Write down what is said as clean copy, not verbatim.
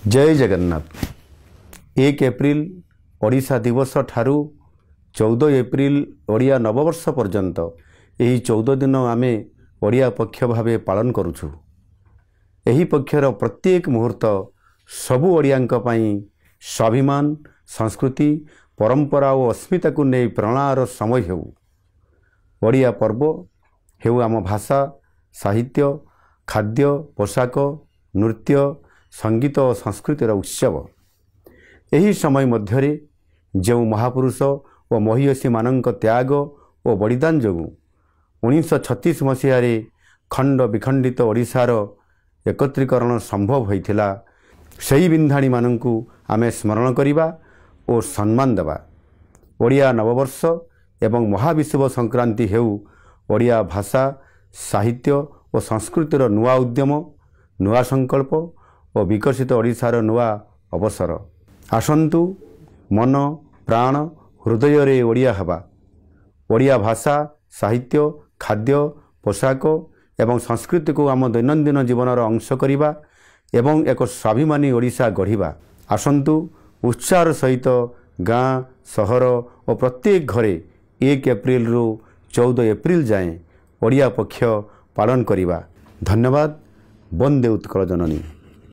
जय जगन्नाथ। 1 एप्रिल ओडिशा दिवस ठारू 14 एप्रिल ओडिया नववर्ष पर्यंत यही 14 दिन आमे ओडिया पक्ष भावे पालन करुछु। एही पक्षर प्रत्येक मुहूर्त सबु ओडियांक पई स्वाभिमान, संस्कृति, परंपरा और अस्मिता को नहीं प्रेरणार समय हेउ। ओडिया पर्व हेउ आम भाषा, साहित्य, खाद्य, पोशाक, नृत्य, संगीत और संस्कृतिर उत्सव। यही समय मध्यरे जो महापुरुष और महिषी मानक त्याग और बलिदान जो 1936 मसीह खंड विखंडित ओडिशार एकत्रीकरण संभव होइथिला, सही बिंधाणी मानकु आमे स्मरण करिबा और सम्मान देवा। ओडिया नववर्ष एवं महाविश्व संक्रांति हेउ ओडिया भाषा, साहित्य और संस्कृतिर नुआ उद्यम, नुआ संकल्प और विकसित ओडिशार नुआ अवसर। आसंतु मन प्राण हृदय रे ओडिया हवा। ओडिया भाषा, साहित्य, खाद्य, पोशाक एवं संस्कृति को आम दैनंदिन जीवनर अंश करिबा एवं एक स्वाभिमानी ओडिशा गढ़िबा। आसंतु उत्साह सहित गाँ, सहर और प्रत्येक घरे 1 एप्रिल रु 14 एप्रिल जाए ओडिया पक्ष पालन करिबा। धन्यवाद। वंदे उत्कल जननी।